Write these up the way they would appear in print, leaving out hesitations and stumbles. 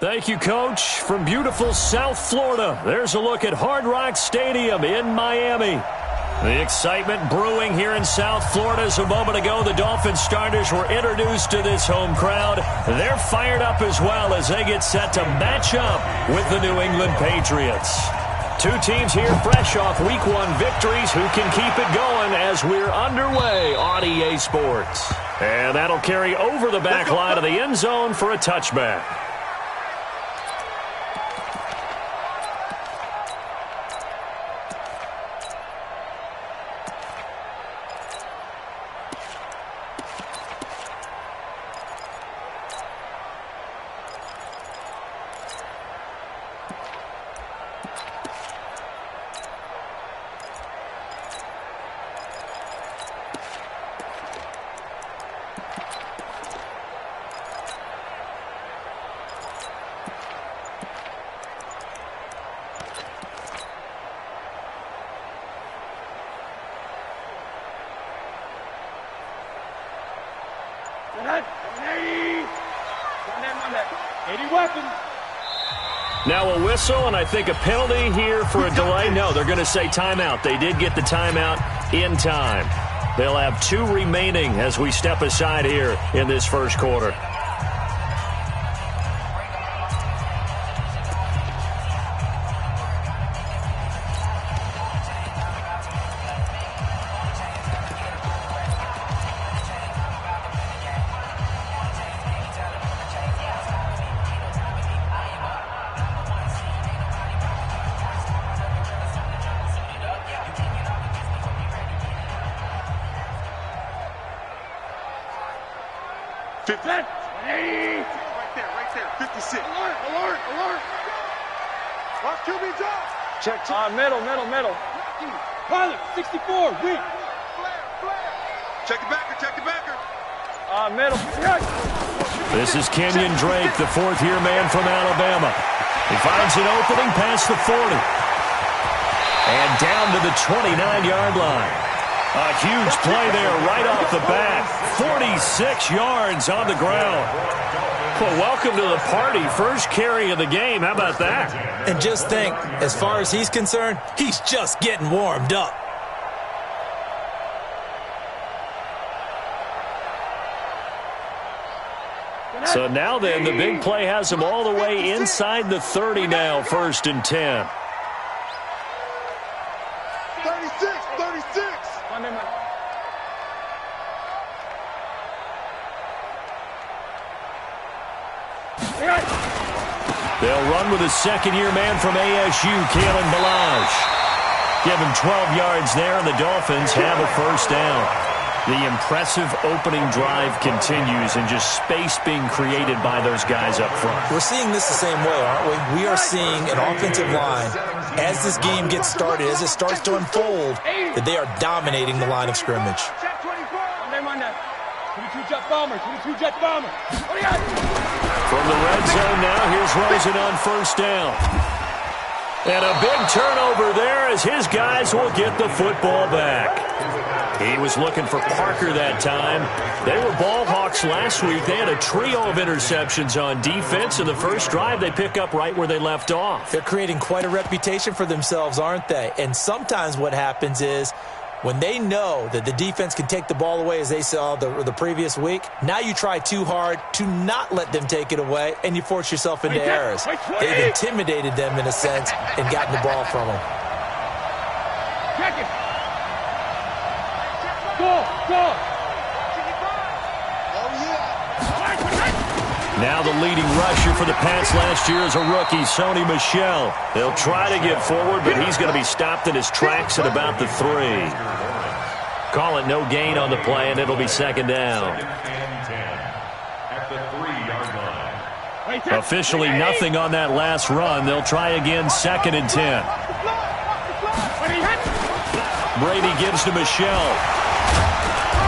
Thank you, Coach. From beautiful South Florida, there's a look at Hard Rock Stadium in Miami. The excitement brewing here in South Florida. As a moment ago, the Dolphins starters were introduced to this home crowd. They're fired up as well as they get set to match up with the New England Patriots. Two teams here fresh off Week 1 victories who can keep it going as we're underway on EA Sports. And that'll carry over the back line of the end zone for a touchback. Now a whistle, and I think a penalty here for a delay. No, they're going to say timeout. They did get the timeout in time. They'll have 2 remaining as we step aside here in this first quarter. Right there, 56. Alert. Watch QB drop. Check. Middle. Pilot, 64, weak. Flare. Check the backer. Middle. This is Kenyon Drake, the 4th-year man from Alabama. He finds an opening past the 40. And down to the 29-yard line. A huge play there right off the bat. 46 yards on the ground. Well, welcome to the party. First carry of the game. How about that? And just think, as far as he's concerned, he's just getting warmed up. So now then, the big play has him all the way inside the 30 now, 1st and 10. 36. They'll run with a 2nd-year man from ASU, Kalen Ballage. Give him 12 yards there, and the Dolphins have a 1st down. The impressive opening drive continues, and just space being created by those guys up front. We're seeing this the same way, aren't we? We are seeing an offensive line, as this game gets started, as it starts to unfold, that they are dominating the line of scrimmage. Check 24. Monday. 22 jet bomber. What do you got? From the red zone now, here's Rosen on 1st down. And a big turnover there as his guys will get the football back. He was looking for Parker that time. They were ball hawks last week. They had a trio of interceptions on defense. In the first drive, they pick up right where they left off. They're creating quite a reputation for themselves, aren't they? And sometimes what happens is, when they know that the defense can take the ball away, as they saw the previous week, now you try too hard to not let them take it away, and you force yourself into errors. They've intimidated them, in a sense, and gotten the ball from them. Check it. Go. Now the leading rusher for the Pats last year is a rookie, Sony Michel. They'll try to get forward, but he's going to be stopped in his tracks at about the 3. Call it no gain on the play, and it'll be 2nd down. Officially nothing on that last run. They'll try again, 2nd and 10. Brady gives to Michel.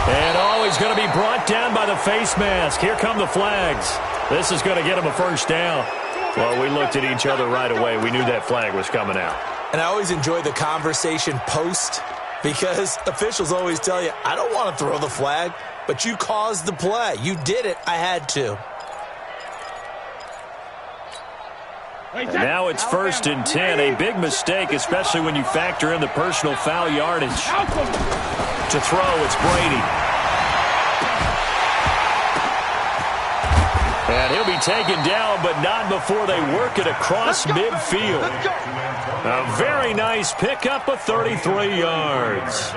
And he's going to be brought down by the face mask. Here come the flags. This is going to get him a 1st down. Well, we looked at each other right away. We knew that flag was coming out. And I always enjoy the conversation post, because officials always tell you, I don't want to throw the flag, but you caused the play. You did it. I had to. And now it's 1st and 10. A big mistake, especially when you factor in the personal foul yardage. To throw, it's Brady. And he'll be taken down, but not before they work it across midfield. A very nice pickup of 33 yards.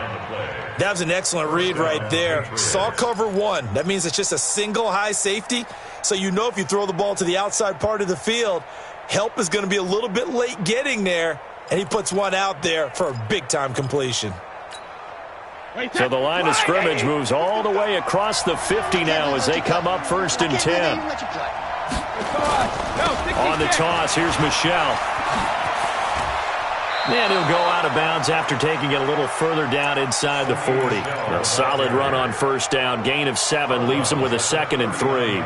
That was an excellent read right there. Saw cover one. That means it's just a single high safety. So you know if you throw the ball to the outside part of the field, help is going to be a little bit late getting there. And he puts one out there for a big-time completion. So the line of scrimmage moves all the way across the 50 now as they come up 1st and 10. On the toss, here's Michelle. And he'll go out of bounds after taking it a little further down inside the 40. A solid run on 1st down. Gain of 7 leaves them with a 2nd and 3.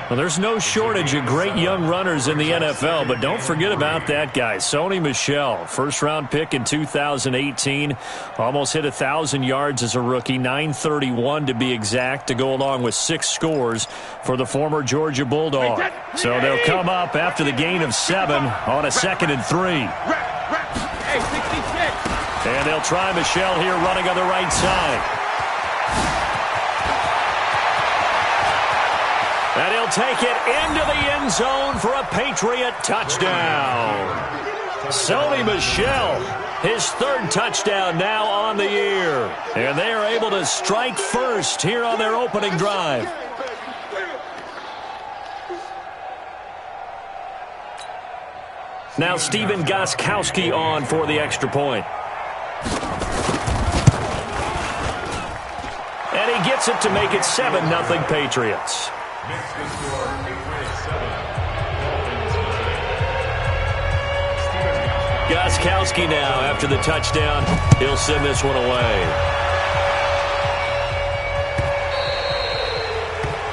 Well, there's no shortage of great young runners in the NFL, but don't forget about that guy, Sony Michel. First-round pick in 2018. Almost hit 1,000 yards as a rookie, 931 to be exact, to go along with 6 scores for the former Georgia Bulldog. So they'll come up after the gain of 7 on a 2nd and 3. And they'll try Michel here running on the right side. And he'll take it into the end zone for a Patriot touchdown. Sony Michel, his 3rd touchdown now on the year. And they are able to strike first here on their opening drive. Now Stephen Gostkowski on for the extra point. And he gets it to make it 7-0 Patriots. Gostkowski now after the touchdown. He'll send this one away.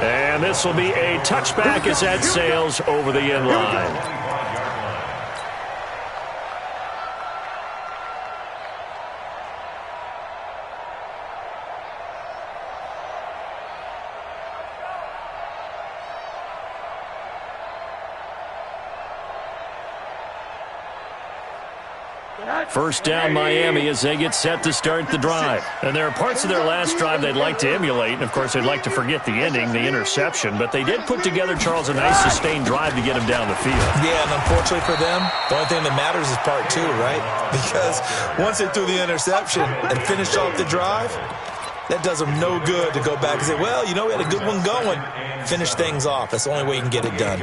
And this will be a touchback as that sails over the end line. First down Miami as they get set to start the drive. And there are parts of their last drive they'd like to emulate. And, of course, they'd like to forget the ending, the interception. But they did put together, Charles, a nice sustained drive to get him down the field. Yeah, and unfortunately for them, the only thing that matters is part 2, right? Because once they threw the interception and finished off the drive, that does them no good to go back and say, well, you know, we had a good one going. Finish things off. That's the only way you can get it done.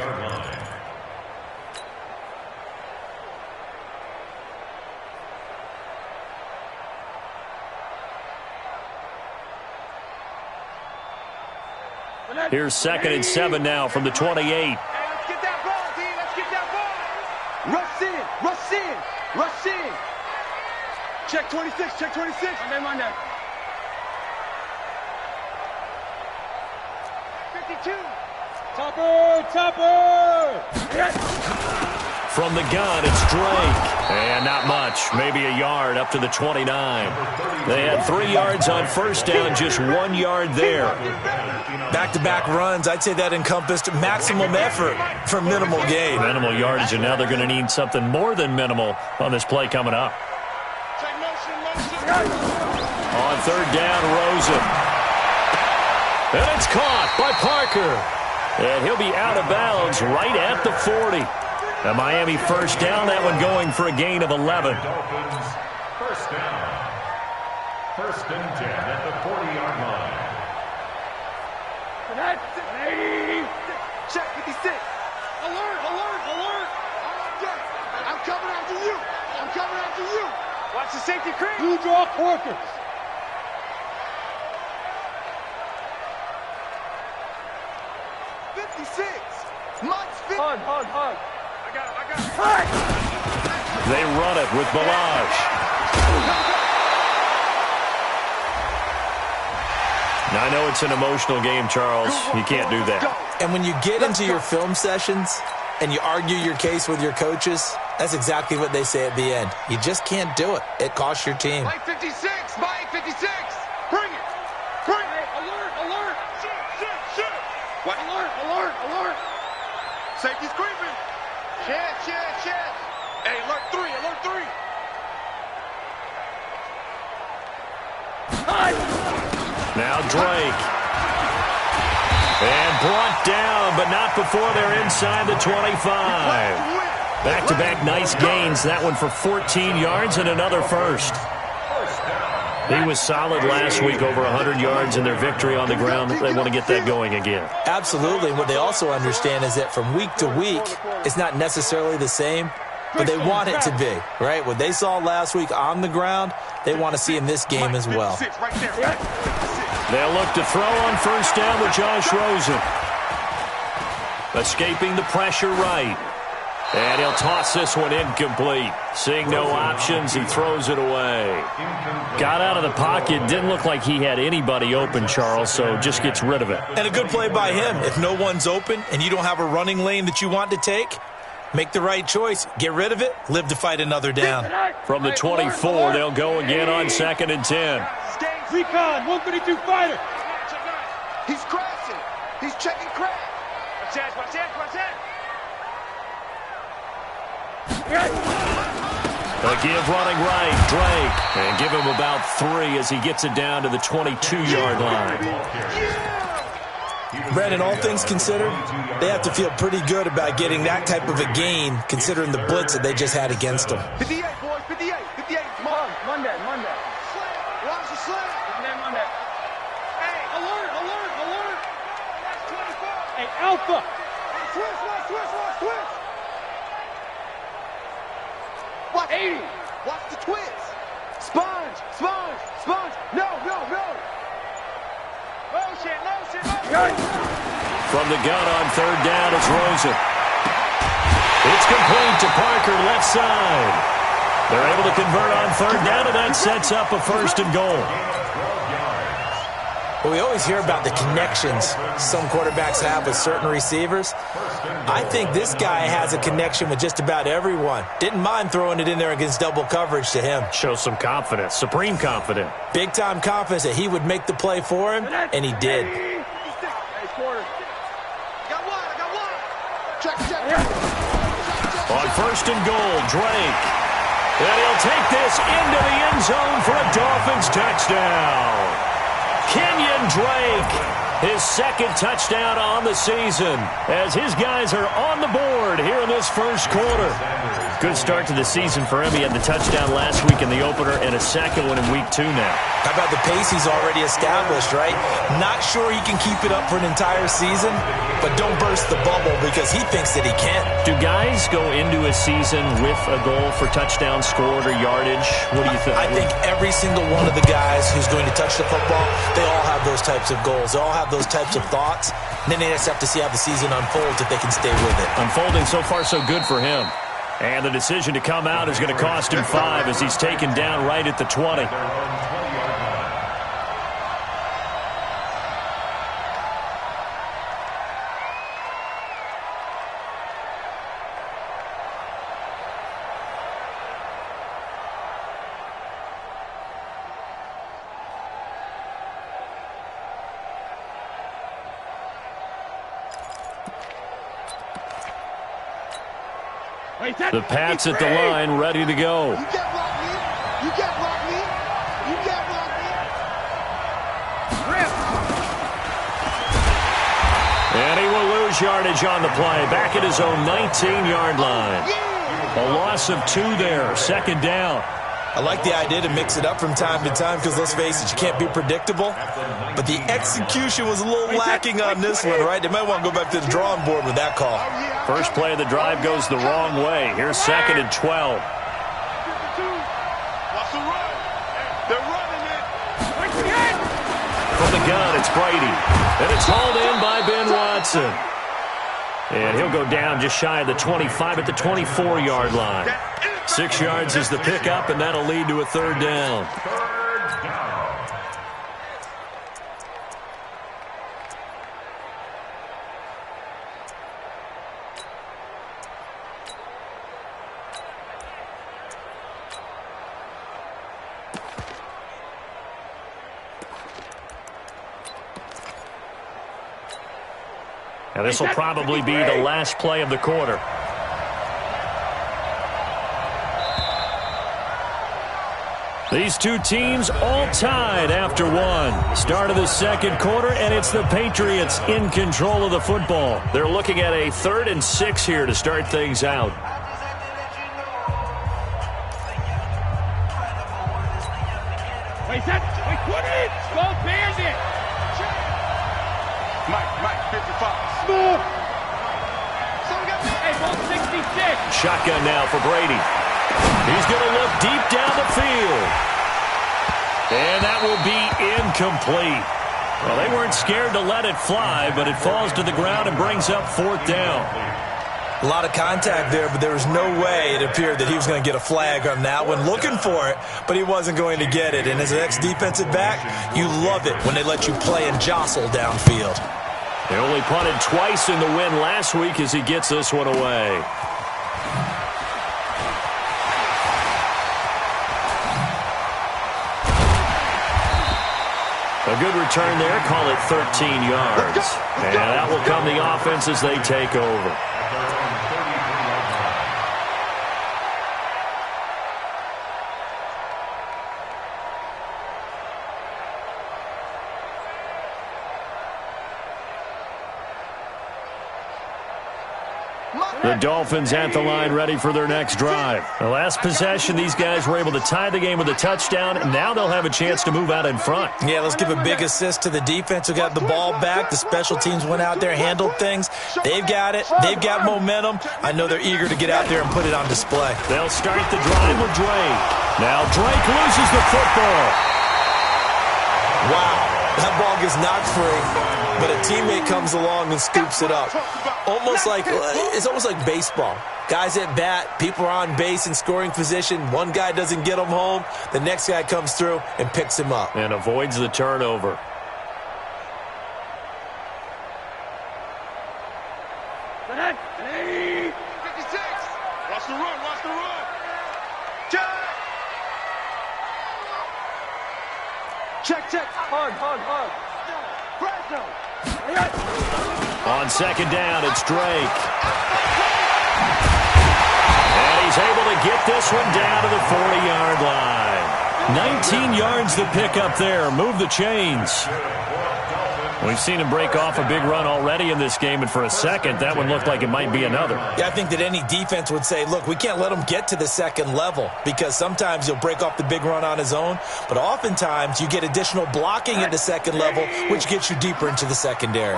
Here's 2nd and 7 now from the 28. Hey, let's get that ball, D. Let's get that ball. Rush in, rush in, rush in. Check 26, check 26. Monday. 52. Topper. Yes. From the gun, it's Drake. And not much, maybe a yard up to the 29. They had 3 yards on 1st down, just 1 yard there. Back-to-back runs, I'd say that encompassed maximum effort for minimal gain. Minimal yardage, and now they're going to need something more than minimal on this play coming up. On 3rd down, Rosen. And it's caught by Parker. And he'll be out of bounds right at the 40. A Miami 1st down, that one going for a gain of 11. Dolphins 1st down. 1st and 10 at the 40-yard line. Check 56. Alert. I'm coming after you. Watch the safety creep. Blue draw Corkers. Hug. I got it. They run it with Balazs. Now, I know it's an emotional game, Charles. You can't do that. And when you get into your film sessions and you argue your case with your coaches, that's exactly what they say at the end. You just can't do it. It costs your team. Mike 56. Bring it. Alert. Shit. What? Alert. Safety's creeping. Shit. Now Drake. And brought down, but not before they're inside the 25. Back-to-back nice gains. That one for 14 yards and another first. He was solid last week, over 100 yards in their victory on the ground. They want to get that going again. Absolutely. What they also understand is that from week to week, it's not necessarily the same, but they want it to be, right? What they saw last week on the ground, they want to see in this game as well. They'll look to throw on first down with Josh Rosen. Escaping the pressure right. And he'll toss this one incomplete. Seeing no options, he throws it away. Got out of the pocket. Didn't look like he had anybody open, Charles, so just gets rid of it. And a good play by him. If no one's open and you don't have a running lane that you want to take, make the right choice. Get rid of it. Live to fight another down. From the 24, they'll go again on 2nd and 10. Recon, 132 fighter. He's crashing. He's checking crash. Watch that. A give running right, Drake. And give him about 3 as he gets it down to the 22-yard line. Brandon, all things considered, they have to feel pretty good about getting that type of a gain considering the blitz that they just had against them. 58, boys, 58. Come on. Monday. Watch the slam. Monday. Hey, alert. That's 24. Hey, Alpha. Switch. Watch 80. Watch the twist. Sponge. No. Motion. From the gun on 3rd down is Rosen. It's complete to Parker, left side. They're able to convert on 3rd down, and that sets up a 1st and goal. Well, we always hear about the connections some quarterbacks have with certain receivers. I think this guy has a connection with just about everyone. Didn't mind throwing it in there against double coverage to him. Shows some confidence, supreme confidence. Big-time confidence that he would make the play for him, and he did. Hey, quarter. I got one. Check. On 1st and goal, Drake. And he'll take this into the end zone for a Dolphins touchdown. Kenyon Drake, his 2nd touchdown on the season, as his guys are on the board here in this 1st quarter. Good start to the season for him. He had the touchdown last week in the opener and a 2nd one in week 2 now. How about the pace he's already established, right? Not sure he can keep it up for an entire season, but don't burst the bubble because he thinks that he can. Do guys go into a season with a goal for touchdown scored or yardage? What do you think? I think every single one of the guys who's going to touch the football, they all have those types of goals. They all have those types of thoughts. And then they just have to see how the season unfolds if they can stay with it. Unfolding so far so good for him. And the decision to come out is going to cost him 5 as he's taken down right at the 20. The Pats at the line, ready to go. You can't block me. And he will lose yardage on the play. Back at his own 19-yard line. A loss of 2 there. 2nd down. I like the idea to mix it up from time to time because, let's face it, you can't be predictable. But the execution was a little lacking on this one, right? They might want to go back to the drawing board with that call. First play of the drive goes the wrong way. Here's 2nd and 12. Watch the run. They're running it. From the gun, it's Brady. And it's hauled in by Ben Watson. And he'll go down just shy of the 25 at the 24-yard line. 6 yards is the pickup, and that'll lead to a 3rd down. Now, this will probably be the last play of the quarter. These two teams all tied after one. Start of the second quarter, and it's the Patriots in control of the football. They're looking at a 3rd and 6 here to start things out. Wait, put it! Go Bears it! Mike, 55. Move. Hey, ball 66! Shotgun now for Brady. He's going to look deep down the field. And that will be incomplete. Well, they weren't scared to let it fly, but it falls to the ground and brings up 4th down. A lot of contact there, but there was no way it appeared that he was going to get a flag on that one. Looking for it, but he wasn't going to get it. And as an ex-defensive back, you love it when they let you play and jostle downfield. They only punted twice in the win last week as he gets this one away. A good return there. Call it 13 yards. And that will come the offense as they take over. The Dolphins at the line ready for their next drive. The last possession, these guys were able to tie the game with a touchdown. Now they'll have a chance to move out in front. Yeah, let's give a big assist to the defense who got the ball back. The special teams went out there, handled things. They've got it. They've got momentum. I know they're eager to get out there and put it on display. They'll start the drive with Drake. Now Drake loses the football. Wow. That ball gets knocked free, but a teammate comes along and scoops it up. It's almost like baseball. Guys at bat, people are on base in scoring position. One guy doesn't get him home. The next guy comes through and picks him up. And avoids the turnover. Hey, 56. Watch the run, watch the run. Check. Hard. On second down, it's Drake. And he's able to get this one down to the 40-yard line. 19 yards to pick up there. Move the chains. We've seen him break off a big run already in this game, and for a second, that one looked like it might be another. Yeah, I think that any defense would say, look, we can't let him get to the second level because sometimes he'll break off the big run on his own, but oftentimes you get additional blocking at the second level, which gets you deeper into the secondary.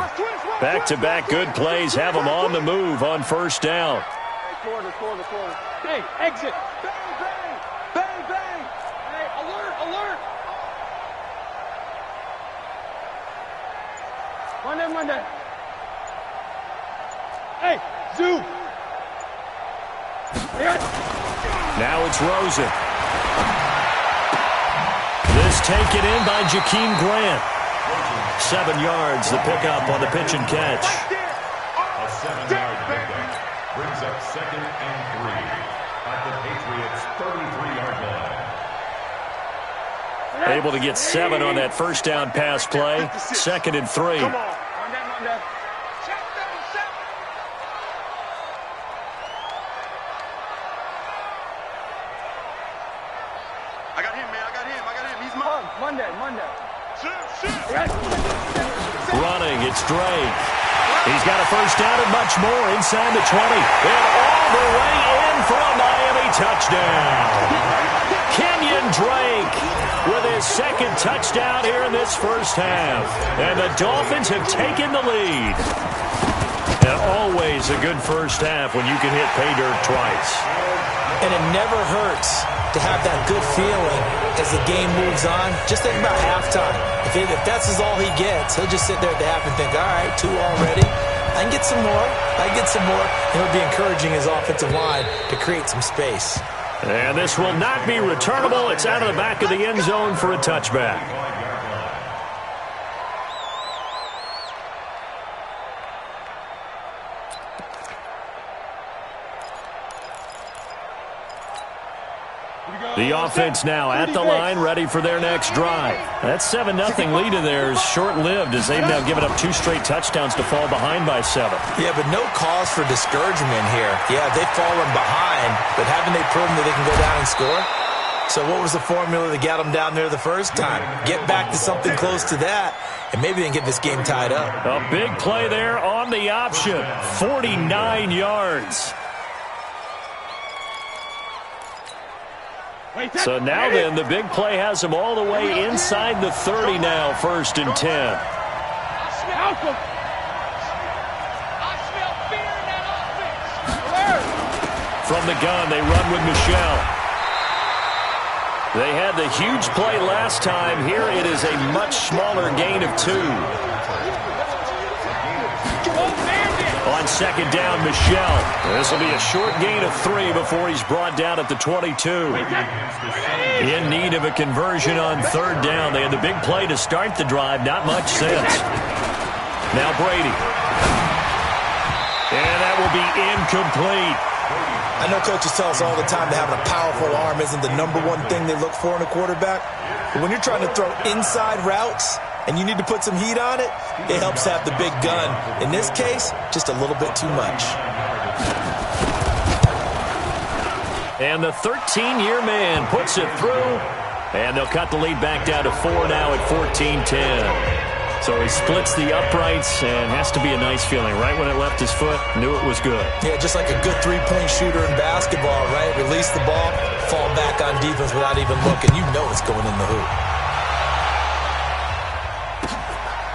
Back-to-back good plays have him on the move on first down. Quarter. Hey, exit! Bang! Hey, alert! Monday. Hey, zoo! Now it's Rosen. This taken in by Jakeem Grant. 7 yards, the pickup on the pitch and catch. A 7-yard pickup brings up 2nd and 3 at the Patriots' 33-yard line. Able to get 7 on that first down pass play. 2nd and 3. Monday. I got him, man. He's mine. Monday. Running, it's Drake. He's got a first down and much more inside the 20. And all the way in for a Miami touchdown. Kenyon Drake with his 2nd touchdown here in this first half. And the Dolphins have taken the lead. And always a good first half when you can hit pay dirt twice. And it never hurts to have that good feeling as the game moves on. Just think about halftime. If that's all he gets, he'll just sit there at the half and think, all right, 2 already. I can get some more. And he'll be encouraging his offensive line to create some space. And this will not be returnable. It's out of the back of the end zone for a touchback. The offense now at the line, ready for their next drive. That 7-0 lead of theirs short-lived as they've now given up 2 straight touchdowns to fall behind by 7. Yeah, but no cause for discouragement here. Yeah, they've fallen behind, but haven't they proven that they can go down and score? So what was the formula that got them down there the first time? Get back to something close to that, and maybe they can get this game tied up. A big play there on the option. 49 yards. So now then, the big play has them all the way inside the 30 now, 1st and 10. Malcolm. From the gun, they run with Michelle. They had the huge play last time. Here it is a much smaller gain of 2. On 2nd down, Michelle. This will be a short gain of 3 before he's brought down at the 22. In need of a conversion on 3rd down. They had the big play to start the drive. Not much sense. Now Brady. And that will be incomplete. I know coaches tell us all the time that having a powerful arm isn't the #1 thing they look for in a quarterback. But when you're trying to throw inside routes and you need to put some heat on it, it helps to have the big gun. In this case, just a little bit too much. And the 13-year man puts it through. And they'll cut the lead back down to 4 now at 14-10. So he splits the uprights, and has to be a nice feeling. Right when it left his foot, knew it was good. Yeah, just like a good three-point shooter in basketball, right? Release the ball, fall back on defense without even looking. You know it's going in the hoop.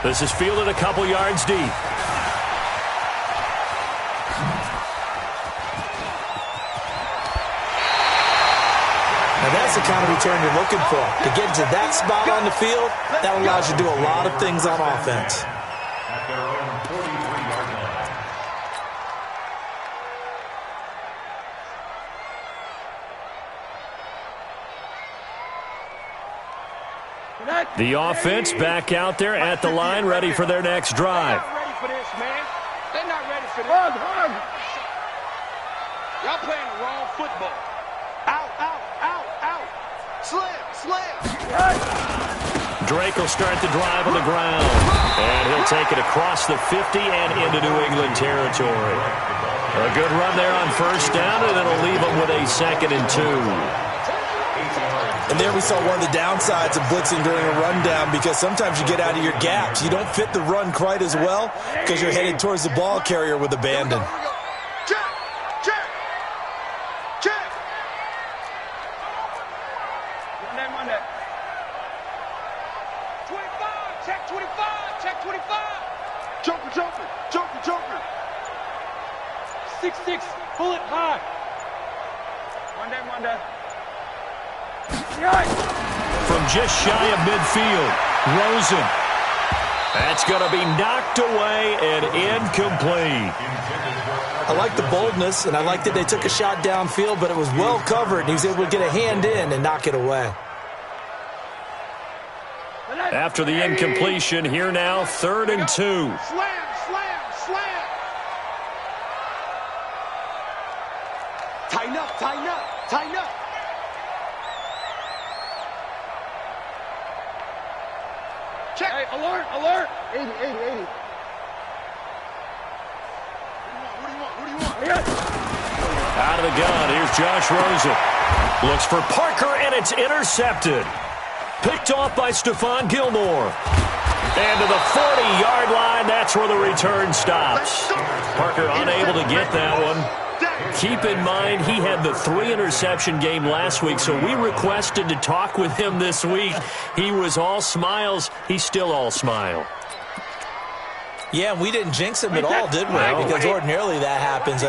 This is fielded a couple yards deep. Now that's the kind of return you're looking for. To get to that spot on the field, that allows you to do a lot of things on offense. At their own 43-yard line. The offense back out there at the line, ready for their next drive. They're not ready for this, man. They're not ready for this. Hug. Y'all playing the wrong football. Out. Slam. Drake will start the drive on the ground. And he'll take it across the 50 and into New England territory. A good run there on 1st down, and it'll leave them with a 2nd and 2. And there we saw one of the downsides of blitzing during a rundown, because sometimes you get out of your gaps. You don't fit the run quite as well because you're headed towards the ball carrier with abandon. Check. Run that. 25. Check 25. Joker. 6'6", bullet high. Run that. From just shy of midfield, Rosen. That's going to be knocked away and incomplete. I like the boldness, and I like that they took a shot downfield, but it was well covered, and he was able to get a hand in and knock it away. After the incompletion, here now, 3rd and 2. Slam. Tighten up. Check. Hey, alert. 80. What do you want? Out of the gun, here's Josh Rosen. Looks for Parker, and it's intercepted. Picked off by Stephon Gilmore. And to the 40-yard line, that's where the return stops. Parker unable to get that one. Keep in mind, he had the 3-interception game last week, so we requested to talk with him this week. He was all smiles. He's still all smile. Yeah, and we didn't jinx him at all, did we? Because ordinarily that happens,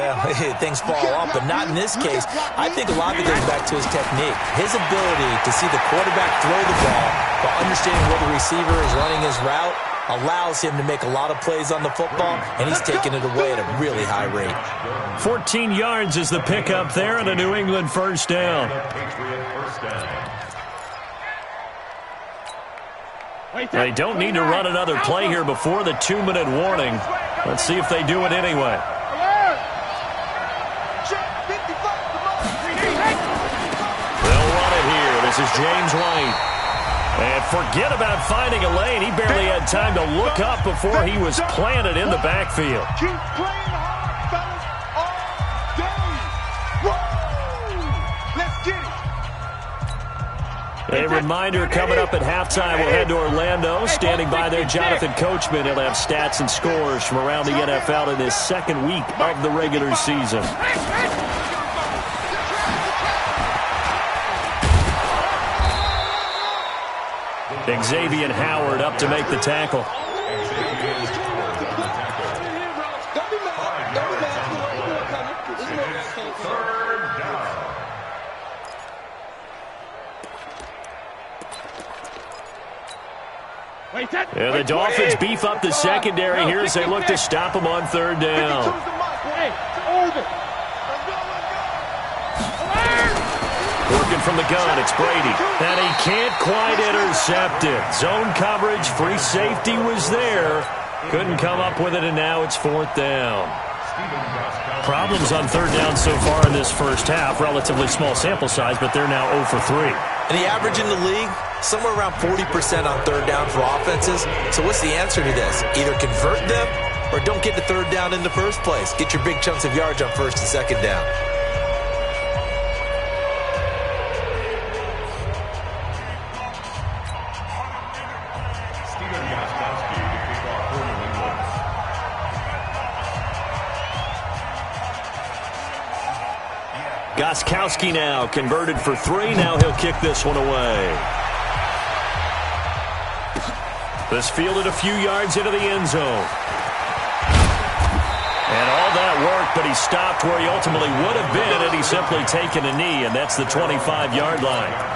things fall off, but not in this case. I think a lot of it goes back to his technique. His ability to see the quarterback throw the ball while understanding where the receiver is running his route allows him to make a lot of plays on the football, and he's taking it away at a really high rate. 14 yards is the pickup there, and a New England 1st down. They don't need to run another play here before the 2-minute warning. Let's see if they do it anyway. They'll run it here. This is James White. And forget about finding a lane. He barely had time to look up before he was planted in the backfield. Keep playing hard, fellas, all day. Woo! Let's get it. A reminder coming up at halftime, we'll head to Orlando. Standing by there, Jonathan Coachman. He'll have stats and scores from around the NFL in his second week of the regular season. Xavier Howard up to make the tackle. Yeah, the Dolphins beef up the secondary here as they look to stop him on third down. Working from the gun, it's Brady. And he can't quite intercept it. Zone coverage, free safety was there. Couldn't come up with it, and now it's fourth down. Problems on third down so far in this first half. Relatively small sample size, but they're now 0 for 3. And the average in the league, somewhere around 40% on third down for offenses. So what's the answer to this? Either convert them or don't get to third down in the first place. Get your big chunks of yards on first and second down. Gostkowski now converted for 3. Now he'll kick this one away. This fielded a few yards into the end zone. And all that worked, but he stopped where he ultimately would have been had he simply taken a knee, and that's the 25-yard line.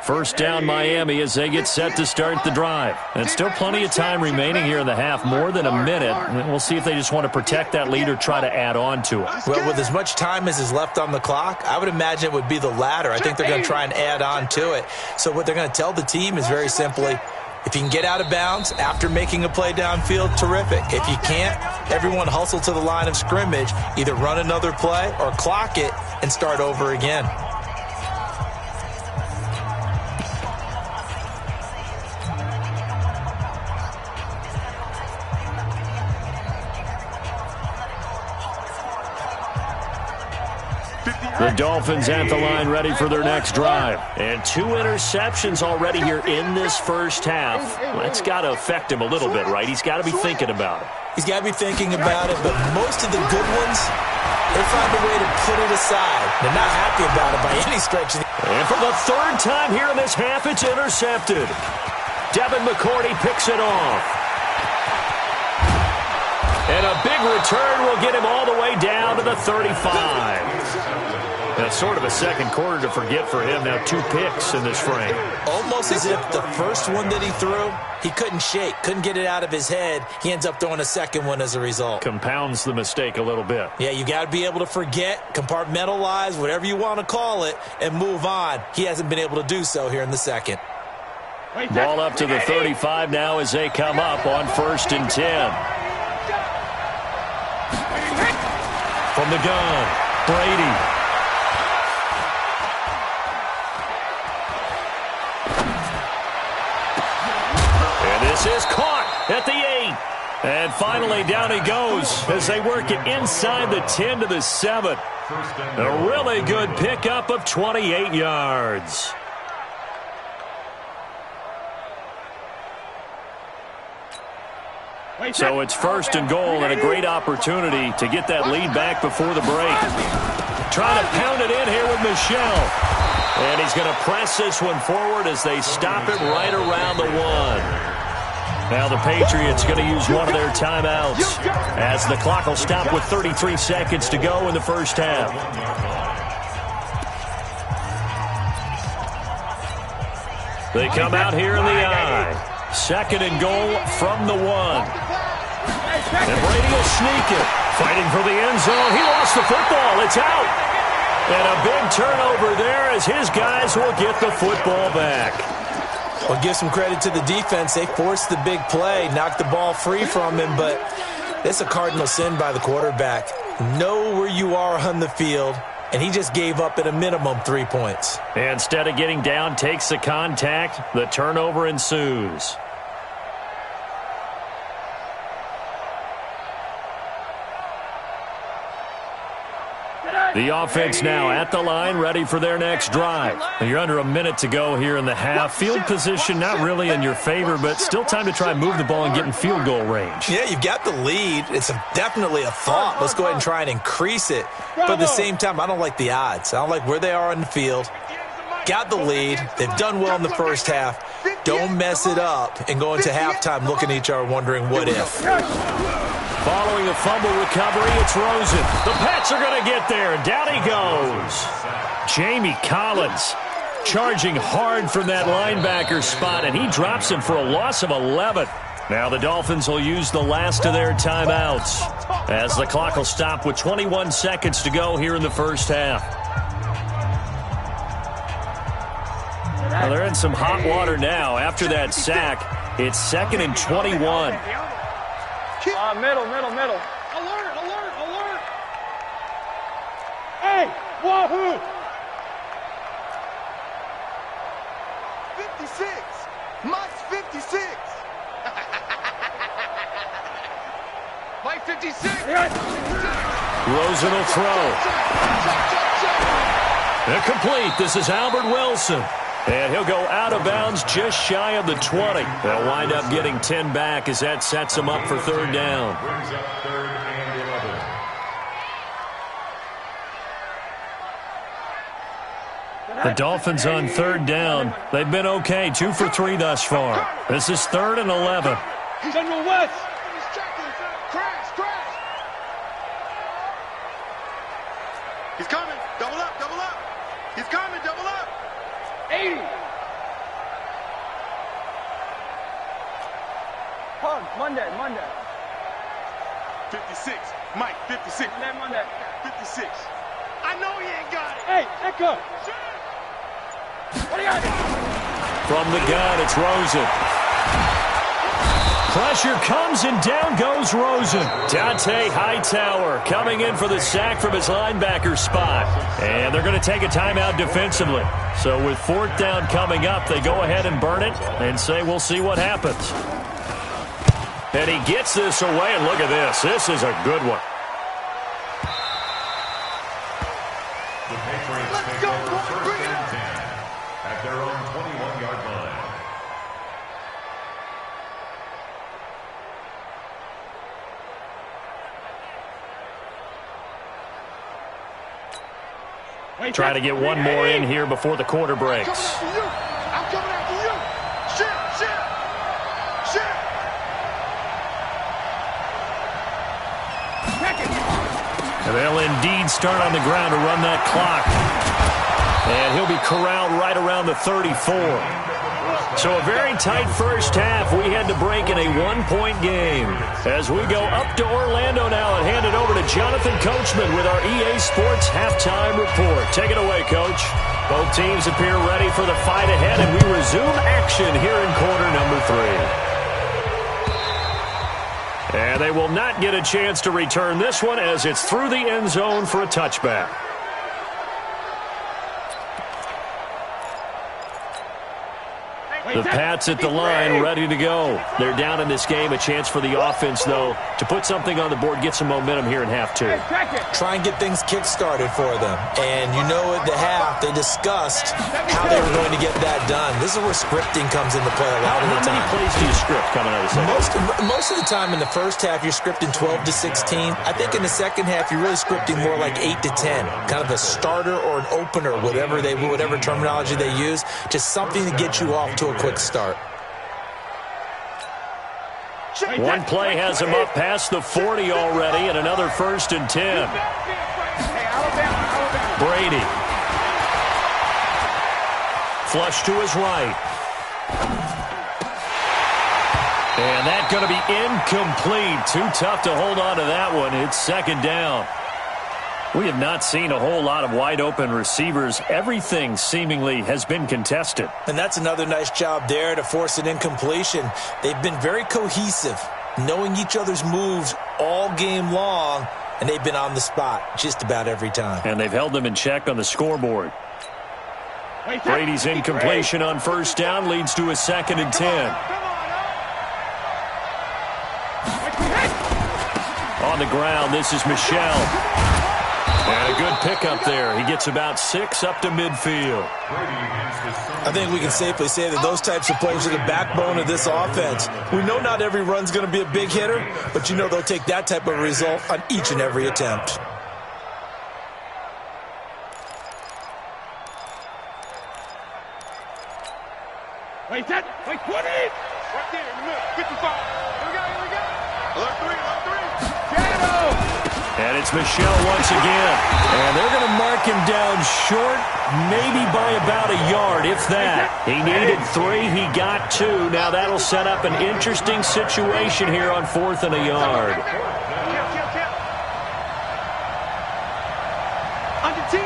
First down Miami as they get set to start the drive. And still plenty of time remaining here in the half, more than a minute. We'll see if they just want to protect that lead or try to add on to it. Well, with as much time as is left on the clock, I would imagine it would be the latter. I think they're going to try and add on to it. So what they're going to tell the team is very simply, if you can get out of bounds after making a play downfield, terrific. If you can't, everyone hustle to the line of scrimmage, either run another play or clock it and start over again. The Dolphins at the line ready for their next drive. And 2 interceptions already here in this first half. That's got to affect him a little bit, right? He's got to be thinking about it. He's got to be thinking about it, but most of the good ones, they find a way to put it aside. They're not happy about it by any stretch. And for the third time here in this half, it's intercepted. Devin McCourty picks it off. And a big return will get him all the way down to the 35. That's sort of a second quarter to forget for him. Now 2 picks in this frame. Almost as if the first one that he threw, he couldn't shake, couldn't get it out of his head. He ends up throwing a second one as a result. Compounds the mistake a little bit. Yeah, you got to be able to forget, compartmentalize, whatever you want to call it, and move on. He hasn't been able to do so here in the second. Ball up to the 35 now as they come up on 1st and 10. From the gun, Brady. And this is caught at the 8. And finally down he goes as they work it inside the 10 to the 7. A really good pickup of 28 yards. So it's 1st and goal and a great opportunity to get that lead back before the break. Trying to pound it in here with Michel. And he's going to press this one forward as they stop him right around the 1. Now the Patriots going to use one of their timeouts as the clock will stop with 33 seconds to go in the first half. They come out here in the I. 2nd and goal from the 1. And Brady will sneak it. Fighting for the end zone. He lost the football. It's out. And a big turnover there as his guys will get the football back. Well, give some credit to the defense. They forced the big play, knocked the ball free from him, but it's a cardinal sin by the quarterback. Know where you are on the field, and he just gave up at a minimum 3 points. Instead of getting down, takes the contact. The turnover ensues. The offense now at the line, ready for their next drive. You're under a minute to go here in the half. Field position not really in your favor, but still time to try and move the ball and get in field goal range. Yeah, you've got the lead. It's definitely a thought. Let's go ahead and try and increase it. But at the same time, I don't like the odds. I don't like where they are on the field. Got the lead. They've done well in the first half. Don't mess it up and go into halftime looking at each other wondering what if. Following a fumble recovery, it's Rosen. The Pats are going to get there. Down he goes. Jamie Collins charging hard from that linebacker spot, and he drops him for a loss of 11. Now the Dolphins will use the last of their timeouts as the clock will stop with 21 seconds to go here in the first half. Well, they're in some hot water now. After that sack, it's 2nd and 21. Middle. Alert, alert, alert. Hey, wahoo. 56. Mike's 56. Mike 56. Rosen will throw. Incomplete. This is Albert Wilson. And he'll go out of bounds just shy of the 20. They'll wind up getting 10 back as that sets them up for third down. Brings up 3rd and 11. The Dolphins on third down. They've been okay, 2 for 3 thus far. This is 3rd and 11. General West. Crash. He's coming. Double up. He's coming. Double up. 80. Monday. 56. Mike, 56. Monday. 56. I know he ain't got it. Hey, Echo. What do you got? From the gun, it's Rosen. Pressure comes and down goes Rosen. Dante Hightower coming in for the sack from his linebacker spot. And they're going to take a timeout defensively. So with 4th down coming up, they go ahead and burn it and say we'll see what happens. And he gets this away, and look at this. This is a good one. The Patriots take over 1st and 10 at their own 21-yard line. Try to get one more in here before the quarter breaks. I'm coming after you. Shit. And they'll indeed start on the ground to run that clock. And he'll be corralled right around the 34. So a very tight first half. We had to break in a 1-point game. As we go up to Orlando now and hand it over to Jonathan Coachman with our EA Sports halftime report. Take it away, Coach. Both teams appear ready for the fight ahead, and we resume action here in quarter number 3. And they will not get a chance to return this one as it's through the end zone for a touchback. The Pats at the line, ready to go. They're down in this game. A chance for the offense, though, to put something on the board, get some momentum here in half 2. Try and get things kick-started for them. And you know at the half, they discussed how they were going to get that done. This is where scripting comes into play a lot of the time. How many plays do you script coming out of the second? Most of the time in the first half, you're scripting 12 to 16. I think in the second half, you're really scripting more like 8 to 10. Kind of a starter or an opener, whatever terminology they use. Just something to get you off to a quick start. One play has him up past the 40 already, and another 1st and 10. Brady. Flush to his right. And that's going to be incomplete. Too tough to hold on to that one. It's 2nd down. We have not seen a whole lot of wide-open receivers. Everything seemingly has been contested. And that's another nice job there to force an incompletion. They've been very cohesive, knowing each other's moves all game long, and they've been on the spot just about every time. And they've held them in check on the scoreboard. Brady's incompletion on first down leads to a 2nd and 10. On the ground, this is Michel. And a good pickup there. He gets about 6 up to midfield. I think we can safely say that those types of plays are the backbone of this offense. We know not every run's going to be a big hitter, but you know they'll take that type of result on each and every attempt. Wait, that, wait, 20! Right there in the middle, 55. Here we go. Alert 3. Shadow! And it's Michel once again. And they're going to mark him down short, maybe by about a yard, if that. He needed 3, he got 2. Now that'll set up an interesting situation here on 4th and a yard. Under 10,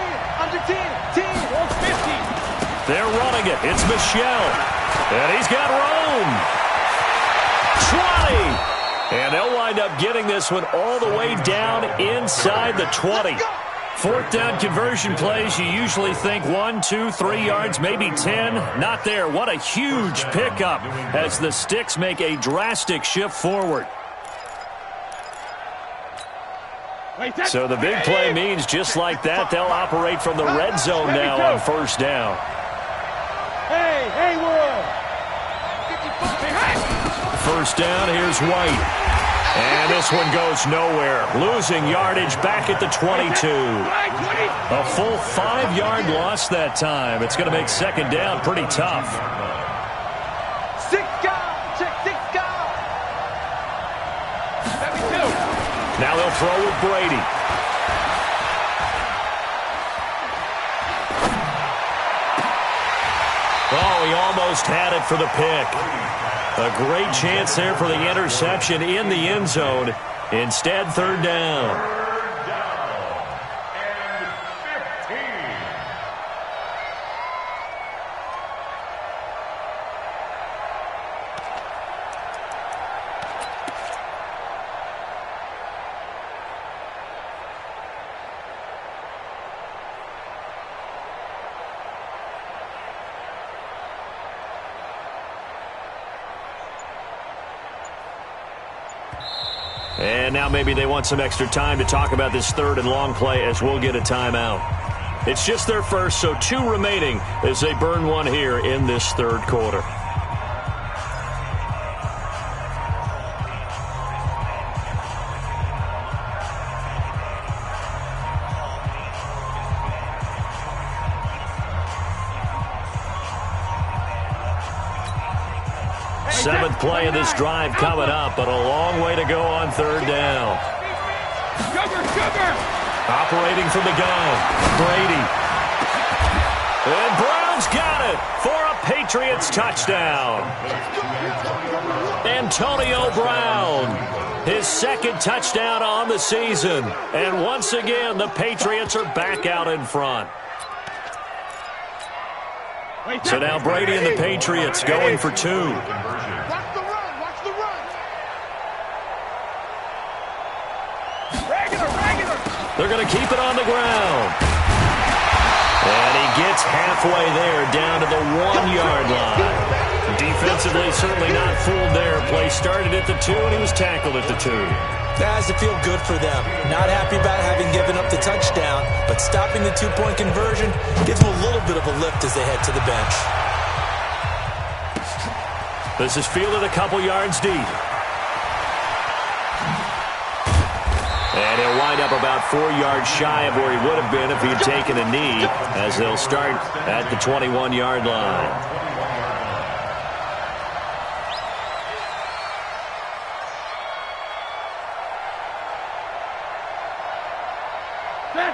10. 50. They're running it. It's Michel. And he's got Rome. 20. And they'll wind up getting this one all the way down inside the 20. 4th down conversion plays, you usually think 1, 2, 3 yards, maybe 10. Not there. What a huge pickup as the Sticks make a drastic shift forward. So the big play means just like that, they'll operate from the red zone now on first down. Hey, world. First down, here's White. And this one goes nowhere. Losing yardage back at the 22. A full 5-yard loss that time. It's going to make 2nd down pretty tough. 6 guys. Check 6 guys. 72. Now they'll throw with Brady. Oh, he almost had it for the pick. A great chance there for the interception in the end zone. Instead, 3rd down. And now maybe they want some extra time to talk about this 3rd and long play as we'll get a timeout. It's just their first, so 2 remaining as they burn one here in this 3rd quarter. Seventh play of this drive coming up, but a long way to go on 3rd down. Sugar! Operating from the gun, Brady. And Brown's got it for a Patriots touchdown. Antonio Brown, his 2nd touchdown on the season. And once again, the Patriots are back out in front. So now Brady and the Patriots going for 2. Watch the run. Regular. They're going to keep it on the ground. And he gets halfway there down to the 1-yard line. Defensively, certainly not fooled there. Play started at the 2, and he was tackled at the 2. That has to feel good for them. Not happy about having given up the touchdown, but stopping the 2-point conversion gives them a little bit of a lift as they head to the bench. This is fielded a couple yards deep. And he'll wind up about 4 yards shy of where he would have been if he'd taken a knee, as they'll start at the 21-yard line.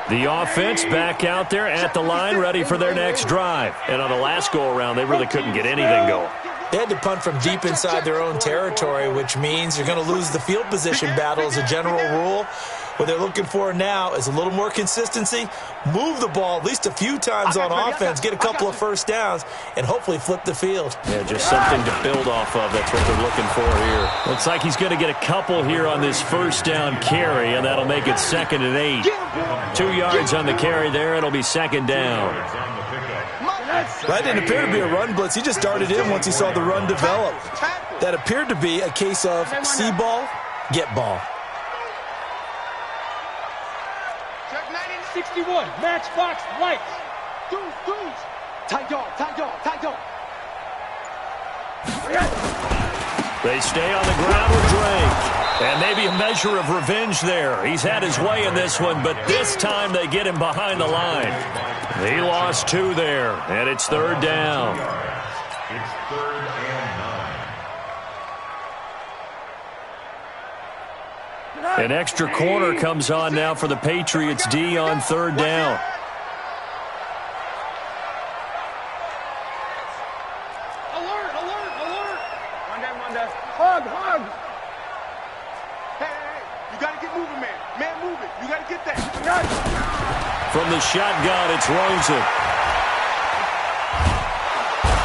The offense back out there at the line, ready for their next drive. And on the last go-around, they really couldn't get anything going. They had to punt from deep inside their own territory, which means you're going to lose the field position battle as a general rule. What they're looking for now is a little more consistency, move the ball at least a few times on offense, get a couple of first downs, and hopefully flip the field. Yeah, just something to build off of. That's what they're looking for here. Looks like he's going to get a couple here on this first down carry, and that'll make it 2nd and 8. 2 yards on the carry there. It'll be 2nd down. That didn't appear to be a run blitz. He just darted in once he saw the run develop. That appeared to be a case of see ball, get ball. 61, matchbox right. Deuce. Tight dog. They stay on the ground with Drake. And maybe a measure of revenge there. He's had his way in this one, but this time they get him behind the line. He lost 2 there, and it's 3rd down. It's 3rd and 9. An extra corner comes on now for the Patriots D on 3rd down. Alert. One down. Hug. Hey, you got to get moving, man. Man, move it. You got to get that. From the shotgun, it's Rosen.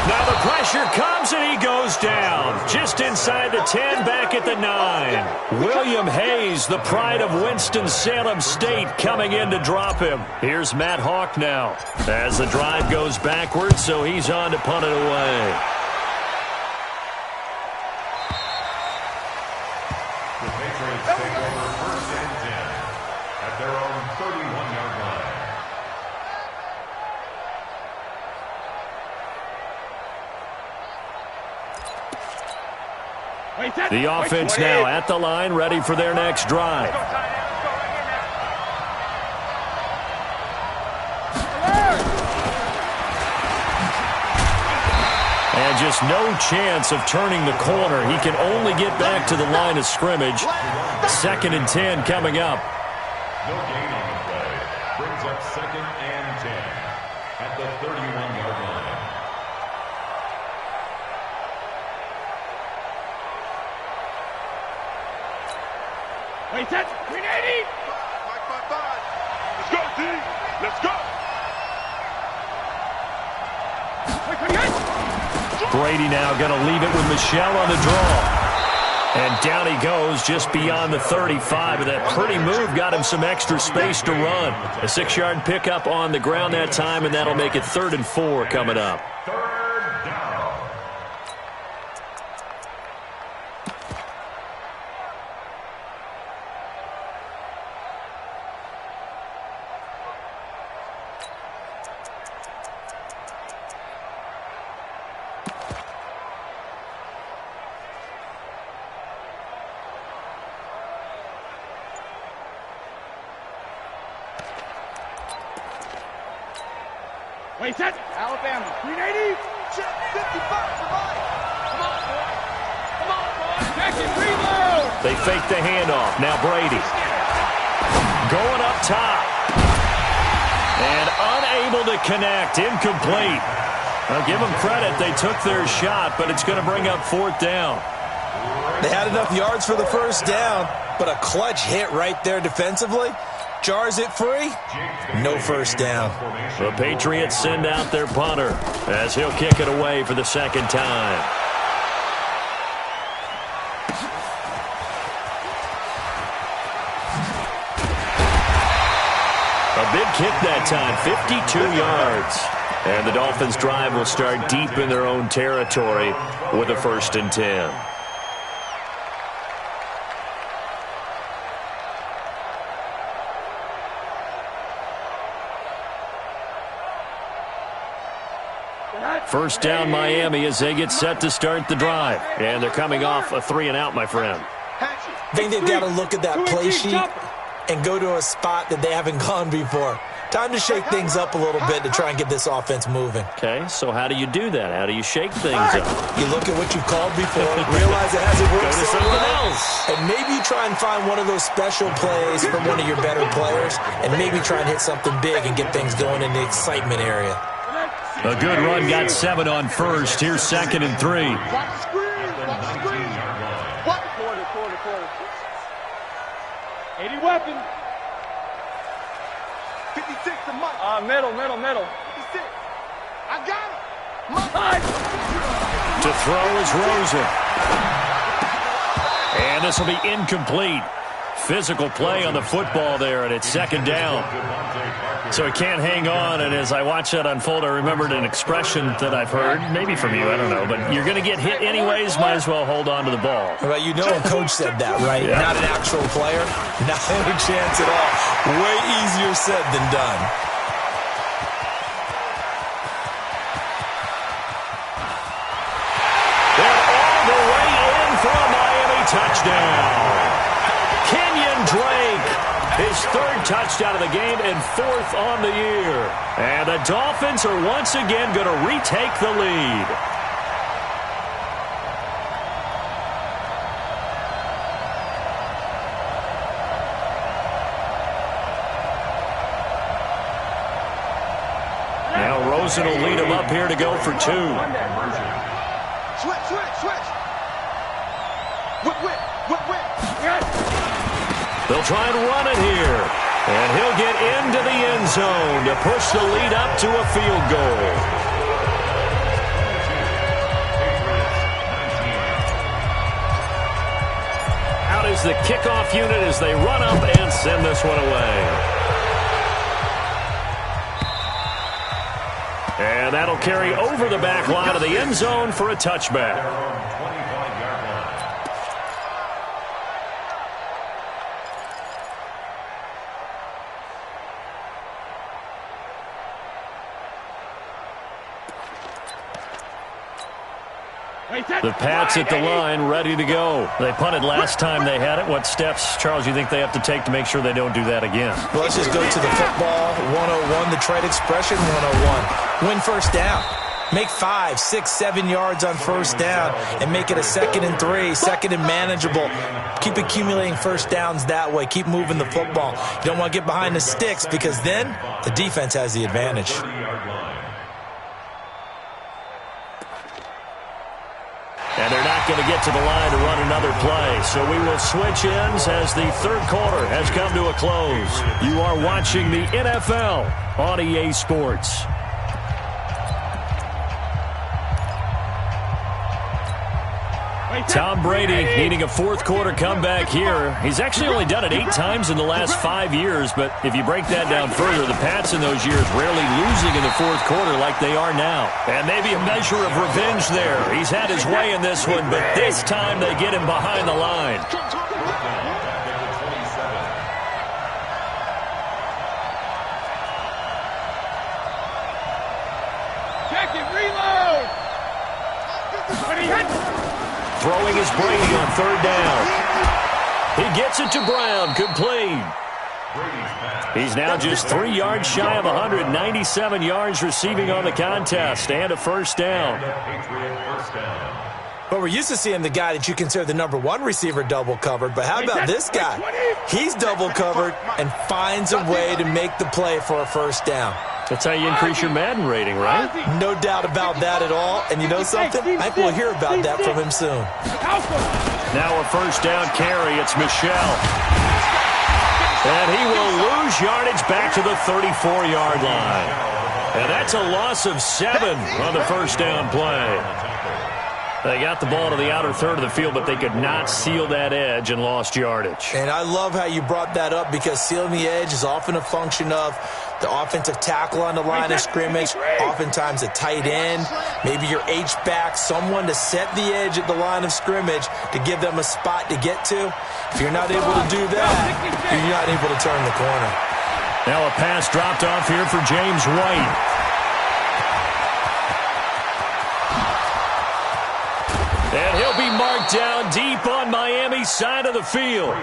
Now the pressure comes and he goes down. Just inside the 10, back at the 9. William Hayes, the pride of Winston-Salem State, coming in to drop him. Here's Matt Hawk now as the drive goes backwards, so he's on to punt it away. The Patriots take over 1st and 10 at their own 31-yard line. The offense now at the line, ready for their next drive. And just no chance of turning the corner. He can only get back to the line of scrimmage. 2nd and 10 coming up. No gain on the play. Brings up 2nd and 10 at the 31-yard line. Wait, that's 380. 5. Let's go, D. Let's go. Brady now going to leave it with Michelle on the draw. And down he goes just beyond the 35. And that pretty move got him some extra space to run. A 6-yard pickup on the ground that time, and that'll make it 3rd and 4 coming up. 3rd down. Wait, that's Alabama. 380. 55, provide. Come on, boy. Jackson, reload. They fake the handoff. Now Brady. Going up top. And unable to connect. Incomplete. I'll give them credit. They took their shot, but it's going to bring up 4th down. They had enough yards for the first down, but a clutch hit right there defensively. Jars it free. No first down. The Patriots send out their punter as he'll kick it away for the 2nd time. A big kick that time, 52 yards. And the Dolphins' drive will start deep in their own territory with a 1st and 10. First down Miami as they get set to start the drive. And they're coming off a 3-and-out, my friend. I think they've got to look at that play sheet and go to a spot that they haven't gone before. Time to shake things up a little bit to try and get this offense moving. Okay, so how do you do that? How do you shake things up? You look at what you've called before, realize it hasn't worked Go to so something well, else. and maybe try and find one of those special plays from one of your better players, and maybe try and hit something big and get things going in the excitement area. A good run, got 7 on first. Here's 2nd and 3. Watch the screen. Watch the screen. What? Quarter. 80 weapon. 56 to Mike. Middle. 56. I got him. To throw is Rosen. And this will be incomplete. Physical play on the football there, and it's second down. So he can't hang on, and as I watch that unfold, I remembered an expression that I've heard, maybe from you, I don't know, but you're going to get hit anyways, might as well hold on to the ball. Well, you know a coach said that, right? Yeah. Not an actual player. Not a chance at all. Way easier said than done. And all the way in for a Miami touchdown. Kenyon Drake, his third touchdown of the game and fourth on the year. And the Dolphins are once again going to retake the lead. Now Rosen will lead him up here to go for two. Switch. Whip. They'll try and run it here. And he'll get into the end zone to push the lead up to a field goal. Out is the kickoff unit as they run up and send this one away. And that'll carry over the back line of the end zone for a touchback. The Pats at the line, ready to go. They punted last time they had it. What steps, Charles, you think they have to take to make sure they don't do that again? Well, let's just go to the football 101, the trade expression 101. Win first down. Make 5, 6, 7 yards on first down and make it a 2nd and 3, 2nd and manageable. Keep accumulating first downs that way. Keep moving the football. You don't want to get behind the sticks because then the defense has the advantage. And they're not going to get to the line to run another play. So we will switch ends as the third quarter has come to a close. You are watching the NFL on EA Sports. Tom Brady needing a fourth quarter comeback here. He's actually only done it 8 times in the last 5 years, but if you break that down further, the Pats in those years rarely losing in the fourth quarter like they are now. And maybe a measure of revenge there. He's had his way in this one, but this time they get him behind the line. Check it, reload! Throwing is Brady on third down. He gets it to Brown, complete. He's now just 3 yards shy of 197 yards receiving on the contest and a first down. But we're used to seeing the guy that you consider the number 1 receiver double covered. But how about this guy? He's double covered and finds a way to make the play for a first down. That's how you increase your Madden rating, right? No doubt about that at all. And you know something? I think we'll hear about that from him soon. Now a first down carry. It's Michel. And he will lose yardage back to the 34-yard line. And that's a loss of 7 on the first down play. They got the ball to the outer third of the field, but they could not seal that edge and lost yardage. And I love how you brought that up because sealing the edge is often a function of the offensive tackle on the line of scrimmage, oftentimes a tight end, maybe your H-back, someone to set the edge at the line of scrimmage to give them a spot to get to. If you're not able to do that, you're not able to turn the corner. Now a pass dropped off here for James White. And he'll be marked down deep on Miami's side of the field.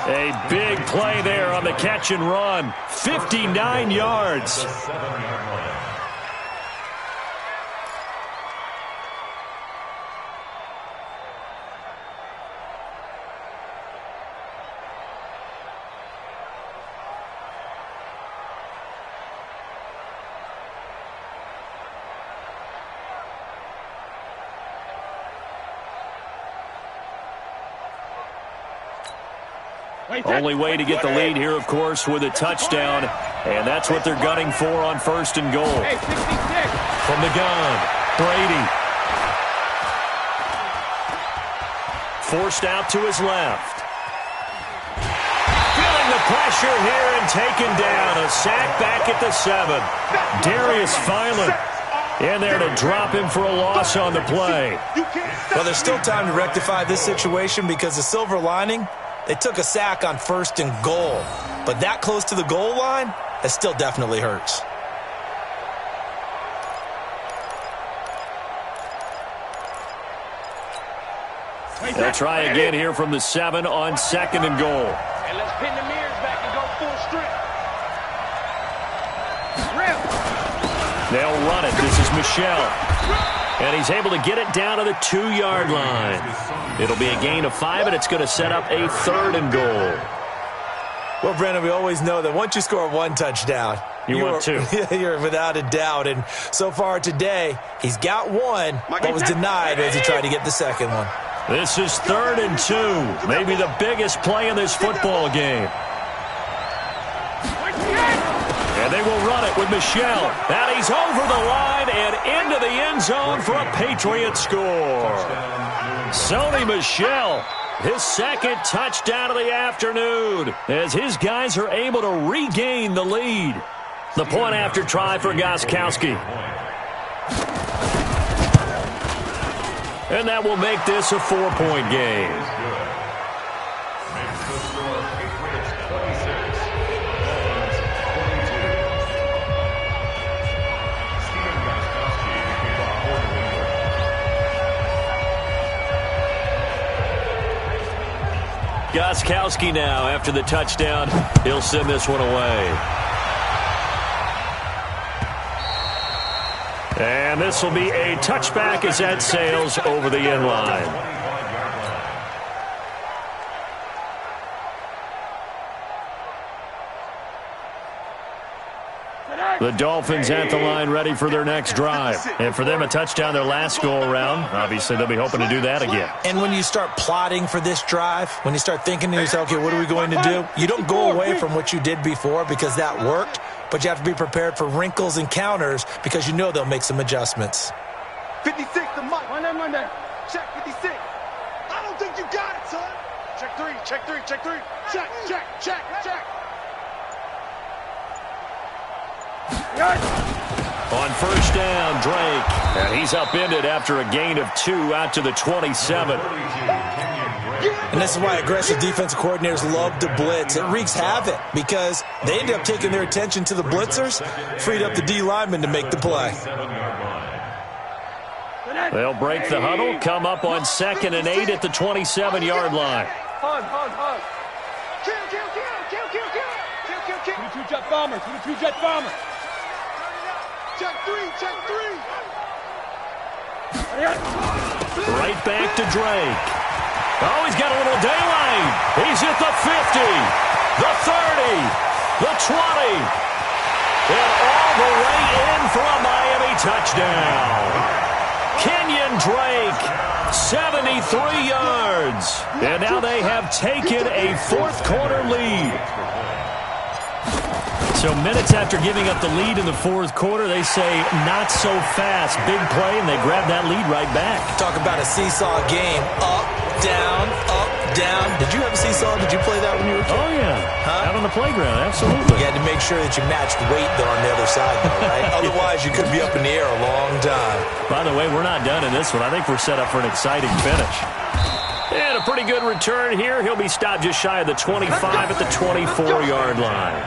A big play there on the catch and run. 59 yards. Only way to get the lead here, of course, with a touchdown. And that's what they're gunning for on 1st and goal. Hey, 66. From the gun, Brady. Forced out to his left. Feeling the pressure here and taken down. A sack back at the 7. Darius Philon in there to drop him for a loss on the play. Well, there's still time to rectify this situation because the silver lining, they took a sack on 1st and goal. But that close to the goal line, that still definitely hurts. They'll try again here from the 7 on 2nd and goal. And let's pin the mirrors back and go full strength. They'll run it. This is Michel. And he's able to get it down to the 2-yard line. It'll be a gain of 5, and it's going to set up a 3rd and goal. Well, Brandon, we always know that once you score 1 touchdown, you want 2. You're without a doubt. And so far today, he's got 1, but was denied as he tried to get the 2nd one. This is 3rd and 2. Maybe the biggest play in this football game. And they will run it with Michel. And he's over the line and into the end zone for a Patriot score. Sony Michel, his 2nd touchdown of the afternoon, as his guys are able to regain the lead. The point after try for Gostkowski. And that will make this a 4-point game. Gostkowski now, after the touchdown, he'll send this one away. And this will be a touchback as that sails over the end line. The Dolphins at the line ready for their next drive. And for them, a touchdown their last go-around. Obviously, they'll be hoping to do that again. And when you start plotting for this drive, when you start thinking to yourself, okay, what are we going to do? You don't go away from what you did before because that worked, but you have to be prepared for wrinkles and counters because you know they'll make some adjustments. 56, the mic. Monday. Check 56. I don't think you got it, son. Check 3, check 3, check 3. Check. On 1st down, Drake. And he's upended after a gain of 2 out to the 27. And this is why aggressive defensive coordinators love to blitz. It wreaks havoc because they end up taking their attention to the blitzers, freed up the D lineman to make the play. They'll break the huddle, come up on 2nd and 8 at the 27-yard line. Hug. Kill. 22 jet bomber. Check 3. Right back to Drake. Oh, he's got a little daylight. He's at the 50, the 30, the 20, and all the way in for a Miami touchdown. Kenyon Drake, 73 yards. And now they have taken a 4th quarter lead. So minutes after giving up the lead in the 4th quarter, they say not so fast. Big play, and they grab that lead right back. Talk about a seesaw game. Up, down, up, down. Did you have a seesaw? Did you play that when you were a kid? Oh, yeah. Out on the playground, absolutely. You had to make sure that you matched weight, though, on the other side, though, right? Otherwise, you could be up in the air a long time. By the way, we're not done in this one. I think we're set up for an exciting finish. And a pretty good return here. He'll be stopped just shy of the 25 at the 24-yard line.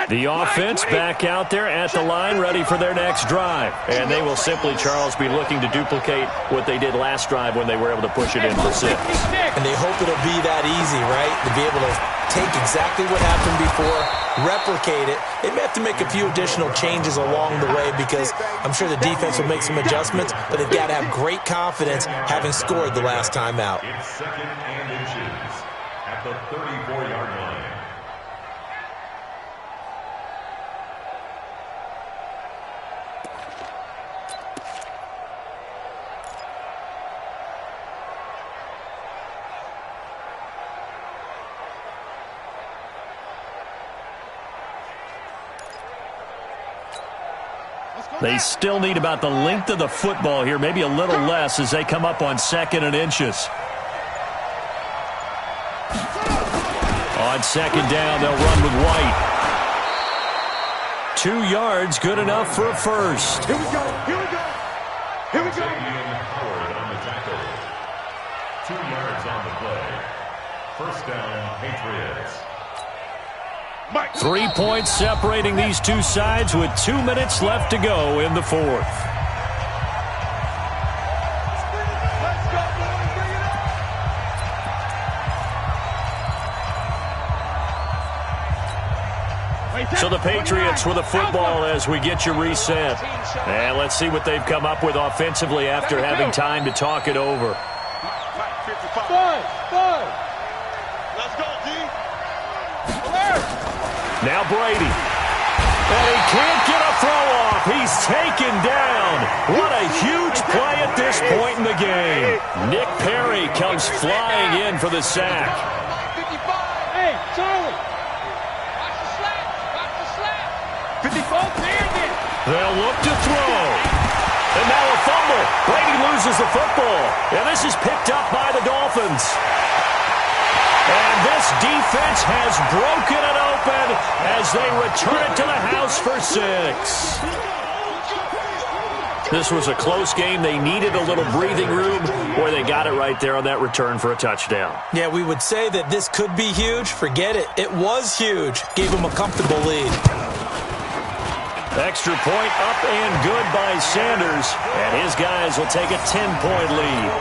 The offense back out there at the line, ready for their next drive. And they will simply, Charles, be looking to duplicate what they did last drive when they were able to push it in for 6. And they hope it'll be that easy, right? To be able to take exactly what happened before, replicate it. They may have to make a few additional changes along the way because I'm sure the defense will make some adjustments, but they've got to have great confidence having scored the last time out. It's 2nd and inches. at the 34-yard line. They still need about the length of the football here, maybe a little less as they come up on 2nd and inches. On 2nd down, they'll run with White. 2 yards, good enough for a first. Here we go. Here we go. Here we go. Howard on the tackle. 2 yards on the play. First down, Patriots. 3 points separating these two sides with 2 minutes left to go in the 4th. So the Patriots with the football as we get you reset. And let's see what they've come up with offensively after having time to talk it over. Let's go, D. Now Brady. And he can't get a throw off. He's taken down. What a huge play at this point in the game. Nick Perry comes flying in for the sack. 55. Hey, Charlie. Watch the slap. Watch the slap. 54. There it is. They'll look to throw. And now a fumble. Brady loses the football. And this is picked up by the Dolphins. And this defense has broken it open as they return it to the house for 6. This was a close game. They needed a little breathing room, or they got it right there on that return for a touchdown. Yeah, we would say that this could be huge. Forget it. It was huge. Gave them a comfortable lead. Extra point up and good by Sanders, and his guys will take a 10-point lead.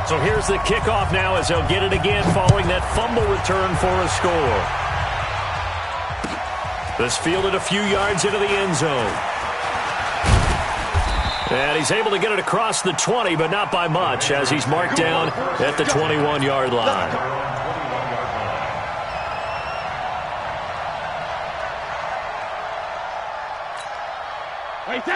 So here's the kickoff now as they'll get it again following that fumble return for a score. This fielded a few yards into the end zone. And he's able to get it across the 20, but not by much as he's marked down at the 21-yard line.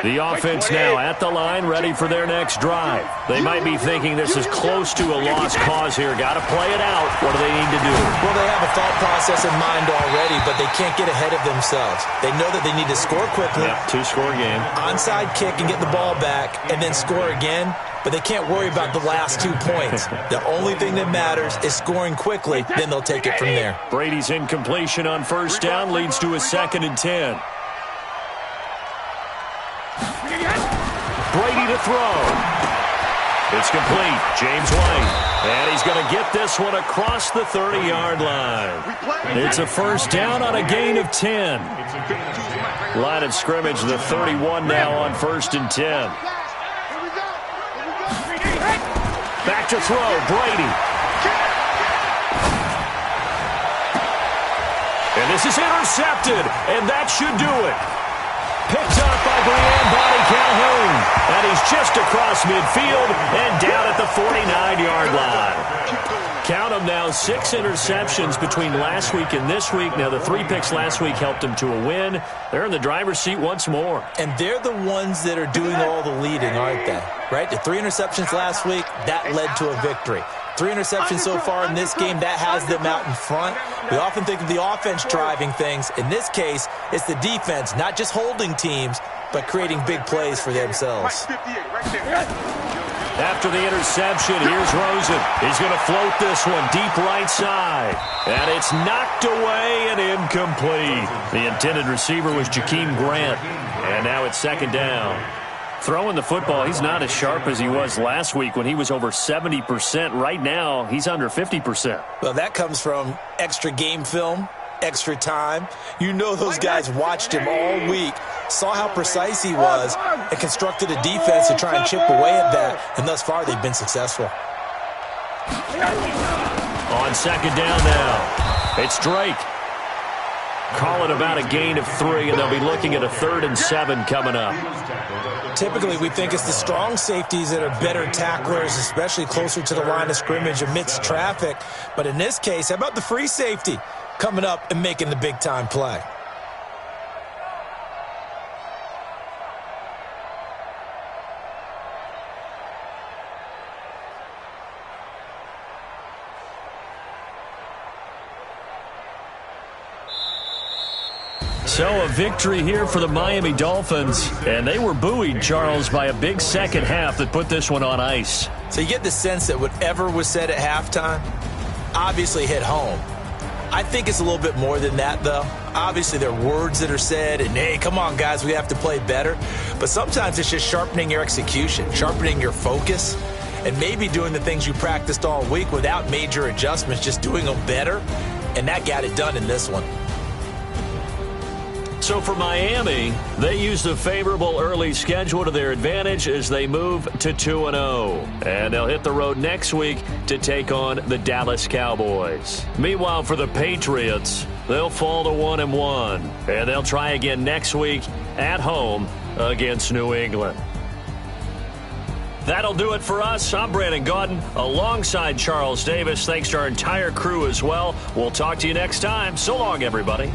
The offense now at the line, ready for their next drive. They might be thinking this is close to a lost cause here. Got to play it out. What do they need to do? Well, they have a thought process in mind already, but they can't get ahead of themselves. They know that they need to score quickly. Yep, 2-score game. Onside kick and get the ball back and then score again, but they can't worry about the last 2 points. The only thing that matters is scoring quickly, then they'll take it from there. Brady's incompletion on first down leads to a 2nd and 10. Brady to throw. It's complete. James White. And he's going to get this one across the 30-yard line. It's a first down on a gain of 10. Line of scrimmage, the 31 now on 1st and 10. Back to throw. Brady. And this is intercepted. And that should do it. Picked up by Brian Body Calhoun. And he's just across midfield and down at the 49-yard line. Count them now, 6 interceptions between last week and this week. Now, the 3 picks last week helped them to a win. They're in the driver's seat once more. And they're the ones that are doing all the leading, aren't they? Right? The 3 interceptions last week, that led to a victory. 3 interceptions so far in this game, that has them out in front. We often think of the offense driving things. In this case, it's the defense, not just holding teams, but creating big plays for themselves. After the interception, here's Rosen. He's going to float this one deep right side. And it's knocked away and incomplete. The intended receiver was Jakeem Grant. And now it's 2nd down. Throwing the football, he's not as sharp as he was last week when he was over 70%. Right now, he's under 50%. Well, that comes from extra game film, extra time. You know those guys watched him all week saw how precise he was, and constructed a defense to try and chip away at that, and thus far they've been successful. On second down now, it's Drake. Call it about a gain of 3, and they'll be looking at a 3rd and 7 coming up. Typically, we think it's the strong safeties that are better tacklers, especially closer to the line of scrimmage amidst traffic. But in this case, how about the free safety coming up and making the big-time play? So a victory here for the Miami Dolphins, and they were buoyed, Charles, by a big second half that put this one on ice. So you get the sense that whatever was said at halftime obviously hit home. I think it's a little bit more than that, though. Obviously, there are words that are said, and, hey, come on, guys, we have to play better. But sometimes it's just sharpening your execution, sharpening your focus, and maybe doing the things you practiced all week without major adjustments, just doing them better, and that got it done in this one. So for Miami, they used a favorable early schedule to their advantage as they move to 2-0. And they'll hit the road next week to take on the Dallas Cowboys. Meanwhile, for the Patriots, they'll fall to 1-1. And they'll try again next week at home against New England. That'll do it for us. I'm Brandon Gaudin alongside Charles Davis. Thanks to our entire crew as well. We'll talk to you next time. So long, everybody.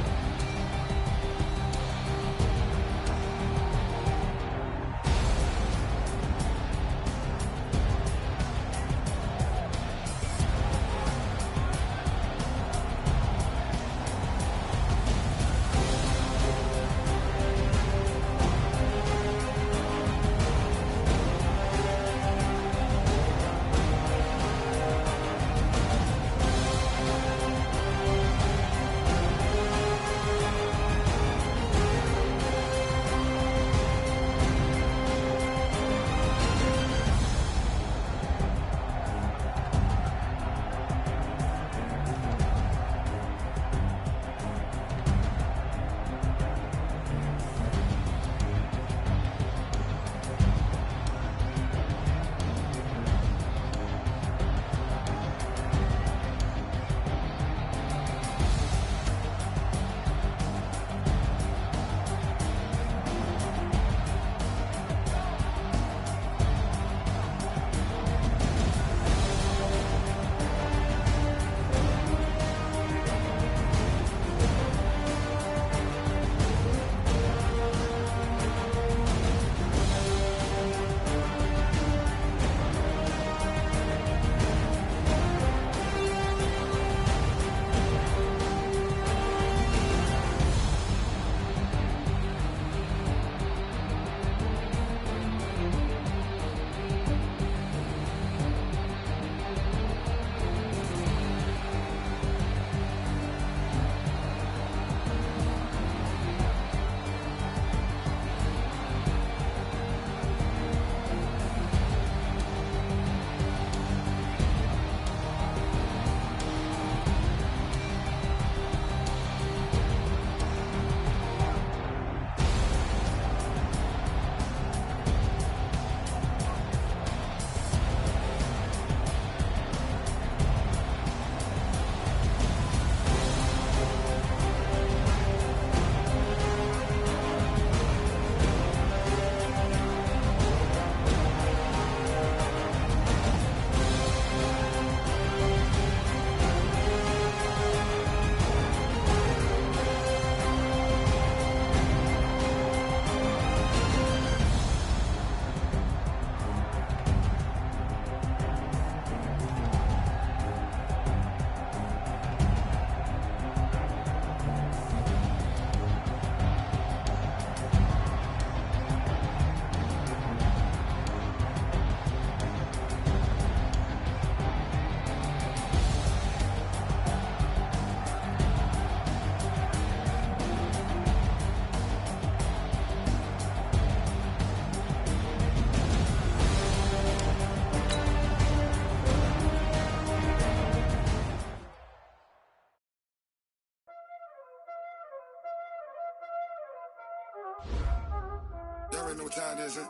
Y'all already know what time it is, huh?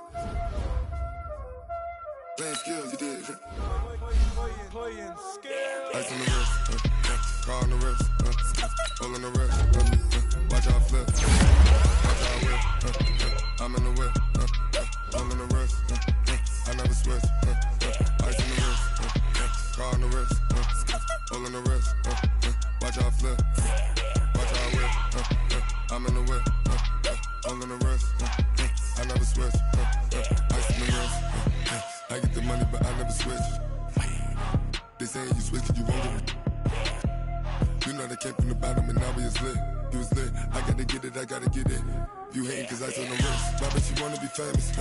Playing skills, you did. Playing skills. Ice on the wrist, car on the wrist, hole in the wrist, watch out flip, watch out whip, I'm in the whip, hole in the wrist, I never switch, ice on the wrist, car on the wrist, hole in the wrist, watch out flip, watch out whip, I'm in the whip, hole in the wrist, I never switch, ice on the wrist, I get the money but I never switch. They saying you switch it, you won't get it. You know they came from the bottom and now we is lit. You was lit, I gotta get it, I gotta get it. You hating cause ice on the wrist. Why bet you wanna be famous,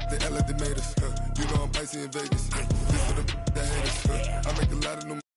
They act like they made us, You know I'm icy in Vegas, This for the that hate us, I make a lot of new